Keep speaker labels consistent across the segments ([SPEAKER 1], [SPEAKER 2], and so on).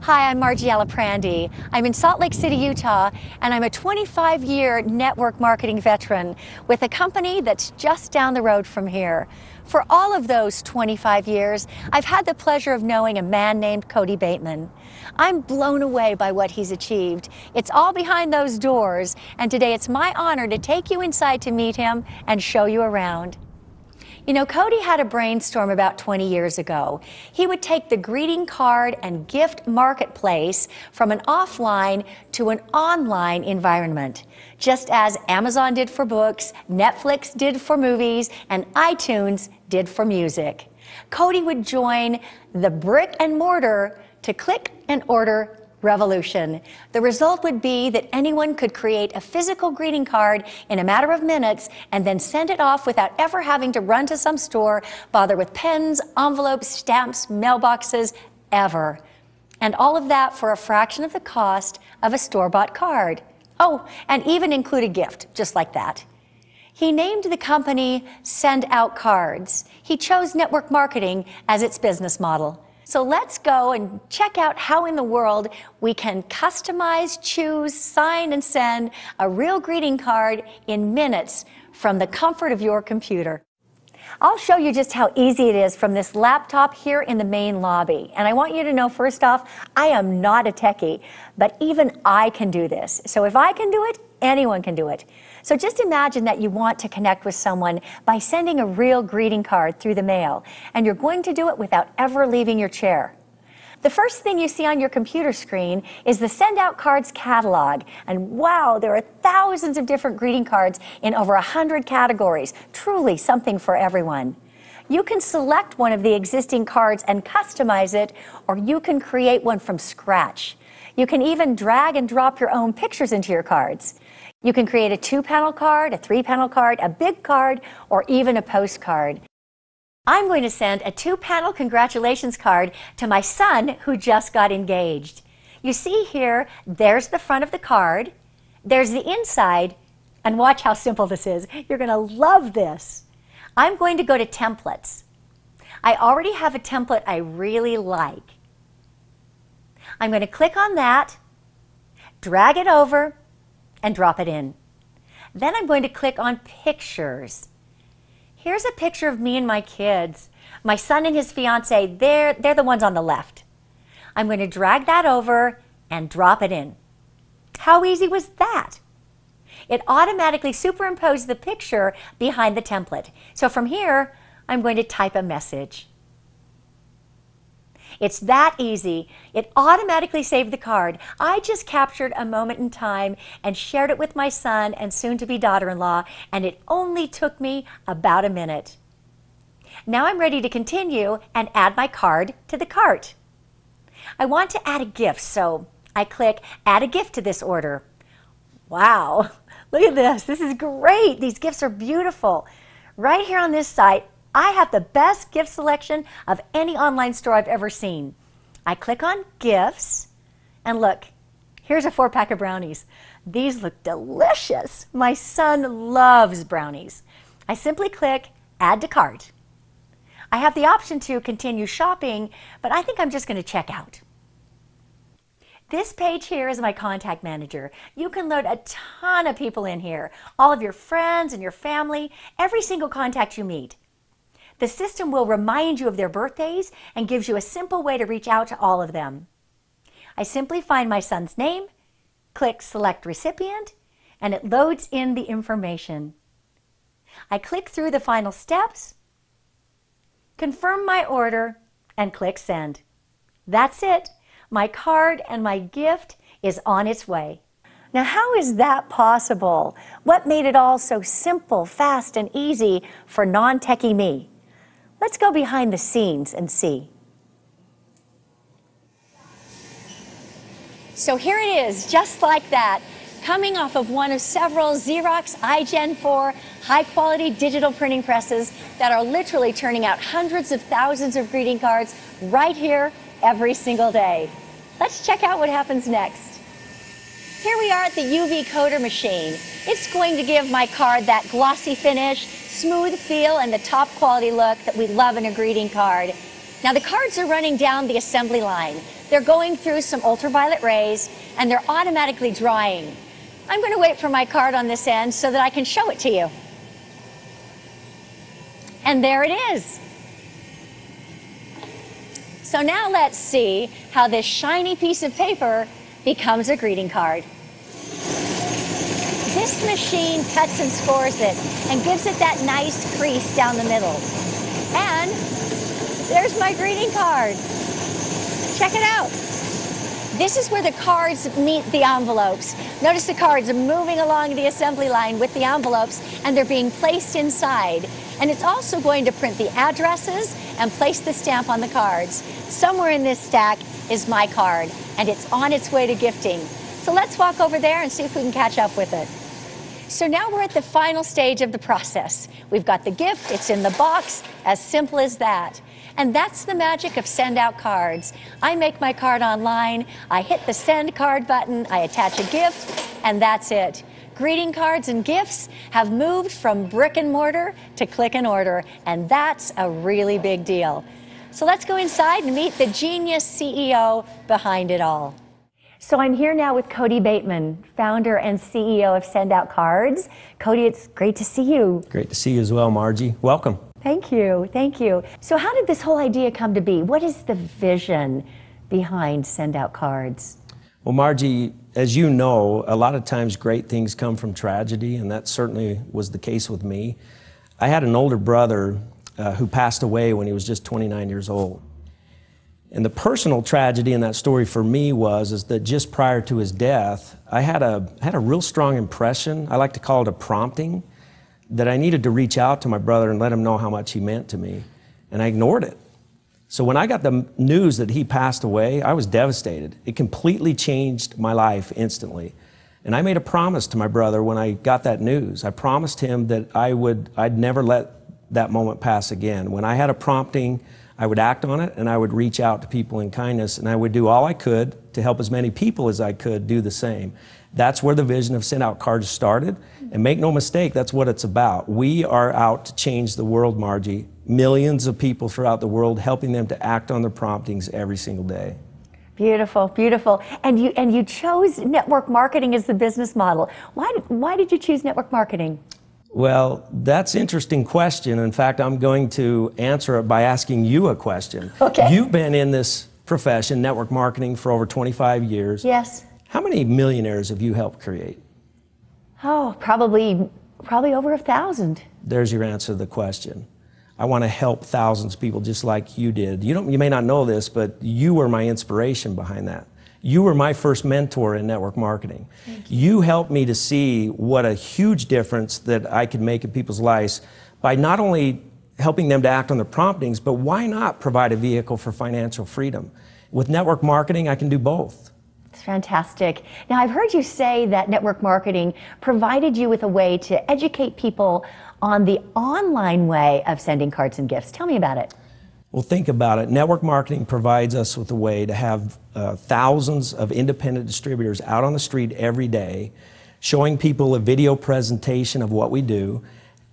[SPEAKER 1] Hi, I'm Margie Alaprandi. I'm in Salt Lake City, Utah, and I'm a 25-year network marketing veteran with a company that's just down the road from here. For all of those 25 years, I've had the pleasure of knowing a man named Cody Bateman. I'm blown away by what he's achieved. It's all behind those doors, and today it's my honor to take you inside to meet him and show you around. You know, Cody had a brainstorm about 20 years ago. He would take the greeting card and gift marketplace from an offline to an online environment, just as Amazon did for books, Netflix did for movies, and iTunes did for music. Cody would join the Brick and Mortar to click and order revolution. The result would be that anyone could create a physical greeting card in a matter of minutes and then send it off without ever having to run to some store, bother with pens, envelopes, stamps, mailboxes, ever. And all of that for a fraction of the cost of a store-bought card. Oh, and even include a gift, just like that. He named the company SendOutCards. He chose network marketing as its business model. So let's go and check out how in the world we can customize, choose, sign, and send a real greeting card in minutes from the comfort of your computer. I'll show you just how easy it is from this laptop here in the main lobby. And I want you to know, first off, I am not a techie, but even I can do this. So if I can do it, anyone can do it. So just imagine that you want to connect with someone by sending a real greeting card through the mail, and you're going to do it without ever leaving your chair. The first thing you see on your computer screen is the SendOutCards catalog, and wow, there are thousands of different greeting cards in over 100 categories, truly something for everyone. You can select one of the existing cards and customize it, or you can create one from scratch. You can even drag and drop your own pictures into your cards. You can create a 2-panel card, a 3-panel card, a big card, or even a postcard. I'm going to send a 2-panel congratulations card to my son who just got engaged. You see here, there's the front of the card, there's the inside, and watch how simple this is. You're going to love this. I'm going to go to templates. I already have a template I really like. I'm going to click on that, drag it over, and drop it in. Then I'm going to click on pictures. Here's a picture of me and my kids. My son and his fiance, they're the ones on the left. I'm going to drag that over and drop it in. How easy was that? It automatically superimposed the picture behind the template. So from here, I'm going to type a message. It's that easy. It automatically saved the card. I just captured a moment in time and shared it with my son and soon-to-be daughter-in-law, and it only took me about a minute. Now I'm ready to continue and add my card to the cart. I want to add a gift, so I click Add a Gift to this order. Wow, look at this. This is great. These gifts are beautiful. Right here on this site, I have the best gift selection of any online store I've ever seen. I click on Gifts, and look, here's a 4-pack of brownies. These look delicious. My son loves brownies. I simply click Add to Cart. I have the option to continue shopping, but I think I'm just going to check out. This page here is my contact manager. You can load a ton of people in here, all of your friends and your family, every single contact you meet. The system will remind you of their birthdays and gives you a simple way to reach out to all of them. I simply find my son's name, click Select Recipient, and it loads in the information. I click through the final steps, confirm my order, and click Send. That's it. My card and my gift is on its way. Now, how is that possible? What made it all so simple, fast, and easy for non-techie me? Let's go behind the scenes and see. So here it is, just like that, coming off of one of several Xerox iGen 4 high-quality digital printing presses that are literally turning out hundreds of thousands of greeting cards right here every single day. Let's check out what happens next. Here we are at the UV coder machine. It's going to give my card that glossy finish, smooth feel, and the top quality look that we love in a greeting card. Now the cards are running down the assembly line. they're going through some ultraviolet rays and they're automatically drying. I'm going to wait for my card on this end so that I can show it to you. And there it is. So now let's see how this shiny piece of paper becomes a greeting card. This machine cuts and scores it and gives it that nice crease down the middle. And there's my greeting card. Check it out. This is where the cards meet the envelopes. Notice the cards are moving along the assembly line with the envelopes and they're being placed inside. And it's also going to print the addresses and place the stamp on the cards. Somewhere in this stack is my card and it's on its way to gifting. So let's walk over there and see if we can catch up with it. So now we're at the final stage of the process. We've got the gift, it's in the box, as simple as that. And that's the magic of SendOutCards. I make my card online, I hit the send card button, I attach a gift, and that's it. Greeting cards and gifts have moved from brick and mortar to click and order, and that's a really big deal. So let's go inside and meet the genius CEO behind it all. So I'm here now with Cody Bateman, founder and CEO of SendOutCards. Cody, it's great to see you.
[SPEAKER 2] Great to see you as well, Margie. Welcome.
[SPEAKER 1] Thank you, thank you. So how did this whole idea come to be? What is the vision behind SendOutCards?
[SPEAKER 2] Well, Margie, as you know, a lot of times great things come from tragedy, and that certainly was the case with me. I had an older brother who passed away when he was just 29 years old. And the personal tragedy in that story for me is that just prior to his death, I had a real strong impression, I like to call it a prompting, that I needed to reach out to my brother and let him know how much he meant to me. And I ignored it. So when I got the news that he passed away, I was devastated. It completely changed my life instantly. And I made a promise to my brother when I got that news. I promised him that I'd never let that moment pass again. When I had a prompting, I would act on it and I would reach out to people in kindness and I would do all I could to help as many people as I could do the same. That's where the vision of SendOutCards started. And make no mistake, that's what it's about. We are out to change the world, Margie. Millions of people throughout the world, helping them to act on their promptings every single day.
[SPEAKER 1] Beautiful, beautiful. And you chose network marketing as the business model. Why did you choose network marketing?
[SPEAKER 2] Well, that's an interesting question. In fact, I'm going to answer it by asking you a question.
[SPEAKER 1] Okay.
[SPEAKER 2] You've been in this profession, network marketing, for over 25 years.
[SPEAKER 1] Yes.
[SPEAKER 2] How many millionaires have you helped create?
[SPEAKER 1] Oh, probably over 1,000.
[SPEAKER 2] There's your answer to the question. I want to help thousands of people just like you did. You may not know this, but you were my inspiration behind that. You were my first mentor in network marketing. You helped me to see what a huge difference that I could make in people's lives by not only helping them to act on their promptings, but why not provide a vehicle for financial freedom? With network marketing, I can do both.
[SPEAKER 1] It's fantastic. Now, I've heard you say that network marketing provided you with a way to educate people on the online way of sending cards and gifts. Tell me about it.
[SPEAKER 2] Well, think about it. Network marketing provides us with a way to have thousands of independent distributors out on the street every day, showing people a video presentation of what we do,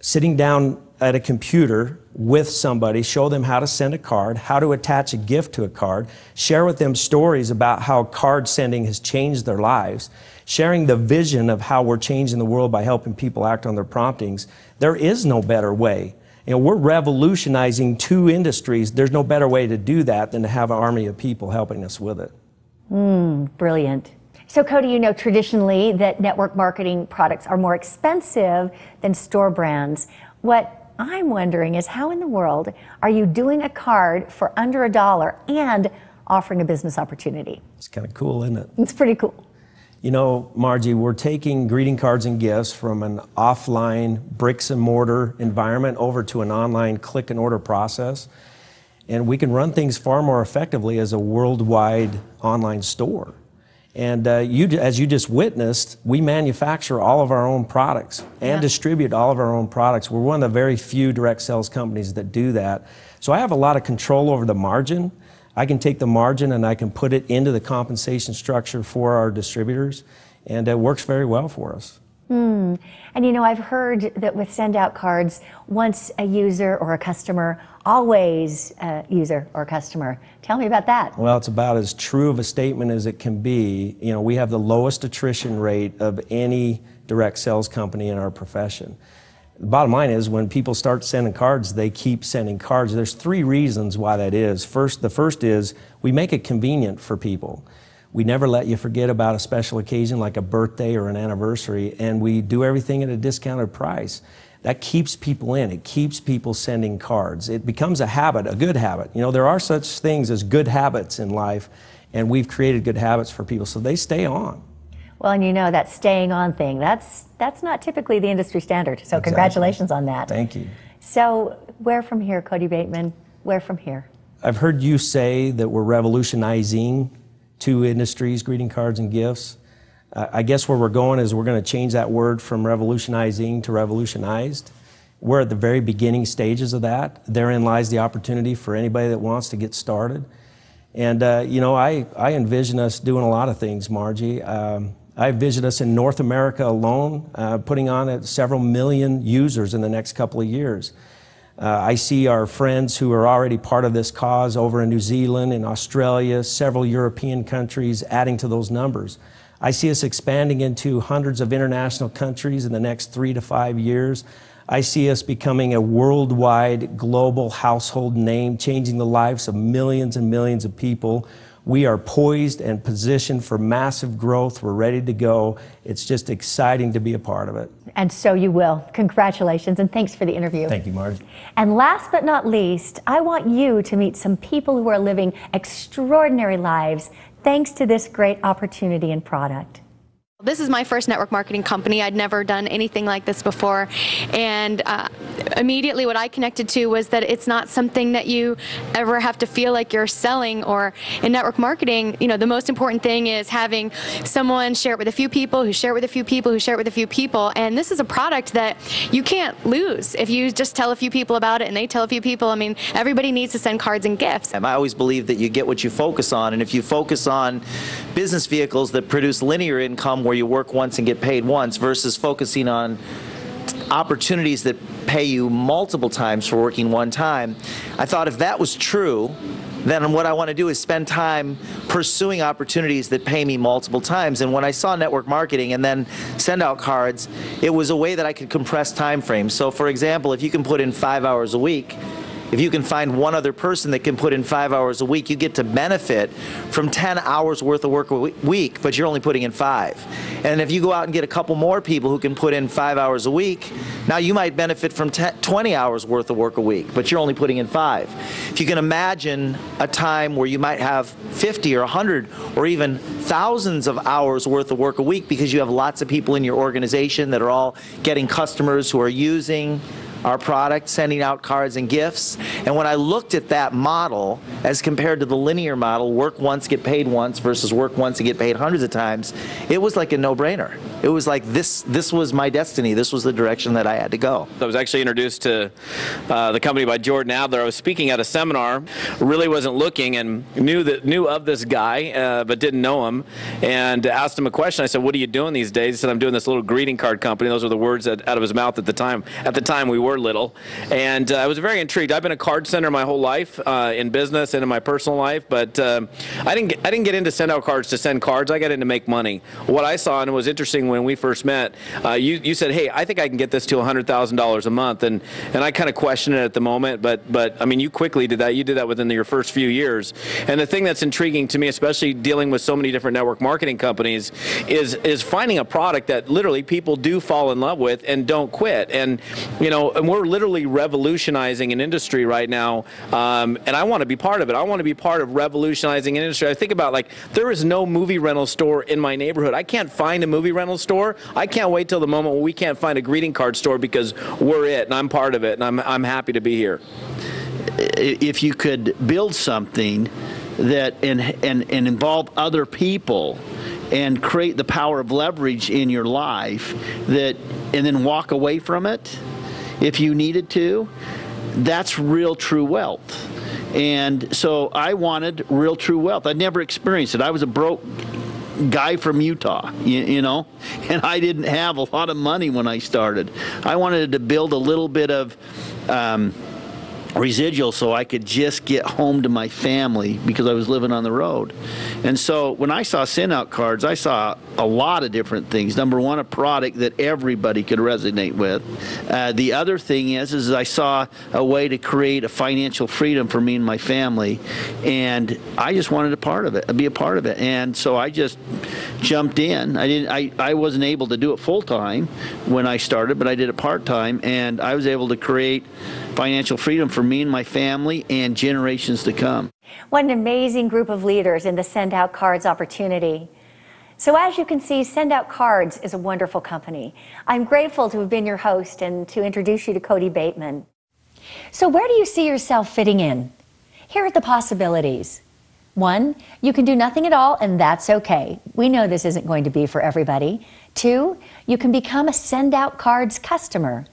[SPEAKER 2] sitting down at a computer with somebody, show them how to send a card, how to attach a gift to a card, share with them stories about how card sending has changed their lives, sharing the vision of how we're changing the world by helping people act on their promptings. There is no better way. You know, we're revolutionizing two industries. There's no better way to do that than to have an army of people helping us with it.
[SPEAKER 1] Brilliant. So Cody, you know traditionally that network marketing products are more expensive than store brands. What I'm wondering is how in the world are you doing a card for under $1 and offering a business opportunity?
[SPEAKER 2] It's kind of cool, isn't it?
[SPEAKER 1] It's pretty cool.
[SPEAKER 2] You know, Margie, we're taking greeting cards and gifts from an offline bricks and mortar environment over to an online click and order process. And we can run things far more effectively as a worldwide online store. And as you just witnessed, we manufacture all of our own products and distribute all of our own products. We're one of the very few direct sales companies that do that. So I have a lot of control over the margin. I can take the margin and I can put it into the compensation structure for our distributors, and it works very well for us.
[SPEAKER 1] And you know, I've heard that with SendOutCards, once a user or a customer, always a user or customer. Tell me about that.
[SPEAKER 2] Well, it's about as true of a statement as it can be. You know, we have the lowest attrition rate of any direct sales company in our profession. The bottom line is when people start sending cards, they keep sending cards. There's three reasons why that is. The first is we make it convenient for people. We never let you forget about a special occasion like a birthday or an anniversary, and we do everything at a discounted price. That keeps people in. It keeps people sending cards. It becomes a habit, a good habit. You know, there are such things as good habits in life, and we've created good habits for people, so they stay on.
[SPEAKER 1] Well, and you know, that staying on thing, that's not typically the industry standard, so
[SPEAKER 2] Exactly.
[SPEAKER 1] Congratulations on that.
[SPEAKER 2] Thank you.
[SPEAKER 1] So where from here, Cody Bateman? Where from here?
[SPEAKER 2] I've heard you say that we're revolutionizing two industries, greeting cards and gifts. I guess where we're going is we're going to change that word from revolutionizing to revolutionized. We're at the very beginning stages of that. Therein lies the opportunity for anybody that wants to get started. And you know, I envision us doing a lot of things, Margie. I envision us in North America alone, putting on several million users in the next couple of years. I see our friends who are already part of this cause over in New Zealand, in Australia, several European countries adding to those numbers. I see us expanding into hundreds of international countries in the next 3 to 5 years. I see us becoming a worldwide global household name, changing the lives of millions and millions of people. We are poised and positioned for massive growth. We're ready to go. It's just exciting to be a part of it.
[SPEAKER 1] And so you will. Congratulations, and thanks for the interview.
[SPEAKER 2] Thank you, Margie.
[SPEAKER 1] And last but not least, I want you to meet some people who are living extraordinary lives thanks to this great opportunity and product.
[SPEAKER 3] This is my first network marketing company. I'd never done anything like this before, and immediately what I connected to was that it's not something that you ever have to feel like you're selling. Or in network marketing, you know, the most important thing is having someone share it with a few people, who share it with a few people, who share it with a few people, and this is a product that you can't lose if you just tell a few people about it and they tell a few people. I mean, everybody needs to send cards and gifts.
[SPEAKER 4] I always believe that you get what you focus on, and if you focus on business vehicles that produce linear income where you work once and get paid once versus focusing on opportunities that pay you multiple times for working one time, I thought if that was true, then what I want to do is spend time pursuing opportunities that pay me multiple times. And when I saw network marketing and then SendOutCards, it was a way that I could compress time frames. So for example, if you can put in 5 hours a week, if you can find one other person that can put in 5 hours a week, you get to benefit from 10 hours worth of work a week, but you're only putting in 5. And if you go out and get a couple more people who can put in 5 hours a week, now you might benefit from 20 hours worth of work a week, but you're only putting in 5. If you can imagine a time where you might have 50 or 100 or even thousands of hours worth of work a week because you have lots of people in your organization that are all getting customers who are using our product, sending out cards and gifts. And when I looked at that model as compared to the linear model, work once, get paid once, versus work once and get paid hundreds of times, it was like a no-brainer. It was like this was my destiny. This was the direction that I had to go.
[SPEAKER 5] I was actually introduced to the company by Jordan Adler. I was speaking at a seminar, really wasn't looking, and knew of this guy, but didn't know him, and asked him a question. I said, "What are you doing these days?" He said, "I'm doing this little greeting card company." Those were the words out of his mouth at the time. At the time, we were little, and I was very intrigued. I've been a card sender my whole life, in business and in my personal life, but I didn't get into SendOutCards to send cards. I got in to make money. What I saw, and it was interesting when we first met, you said, "Hey, I think I can get this to $100,000 a month," and I kind of questioned it at the moment, but I mean, you quickly did that. You did that within your first few years. And the thing that's intriguing to me, especially dealing with so many different network marketing companies, is finding a product that literally people do fall in love with and don't quit. And you know, and we're literally revolutionizing an industry right now, and I want to be part of it. I want to be part of revolutionizing an industry. I think about, like, there is no movie rental store in my neighborhood. I can't find a movie rental store. I can't wait till the moment when we can't find a greeting card store, because we're it, and I'm part of it, and I'm happy to be here.
[SPEAKER 6] If you could build something that and involve other people and create the power of leverage in your life, and then walk away from it if you needed to, that's real true wealth. And so I wanted real true wealth. I'd never experienced it. I was a broke guy from Utah, you know, and I didn't have a lot of money when I started. I wanted to build a little bit of residual so I could just get home to my family because I was living on the road. And so when I saw SendOutCards, I saw a lot of different things. Number one, a product that everybody could resonate with. The other thing is I saw a way to create a financial freedom for me and my family, and I just wanted be a part of it. And so I just jumped in. I wasn't able to do it full time when I started, but I did it part time, and I was able to create financial freedom for me and my family and generations to come.
[SPEAKER 1] What an amazing group of leaders in the SendOutCards opportunity. So as you can see, SendOutCards is a wonderful company. I'm grateful to have been your host and to introduce you to Cody Bateman. So where do you see yourself fitting in? Here are the possibilities. 1, you can do nothing at all, and that's okay. We know this isn't going to be for everybody. 2, you can become a SendOutCards customer.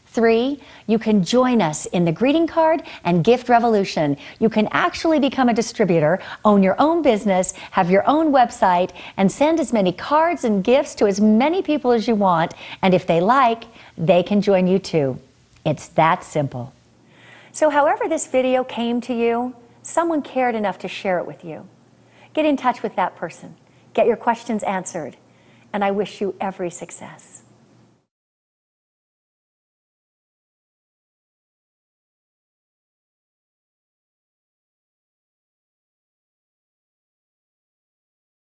[SPEAKER 1] 3, you can join us in the greeting card and gift revolution. You can actually become a distributor, own your own business, have your own website, and send as many cards and gifts to as many people as you want. And if they like, they can join you too. It's that simple. So however this video came to you, someone cared enough to share it with you. Get in touch with that person. Get your questions answered. And I wish you every success.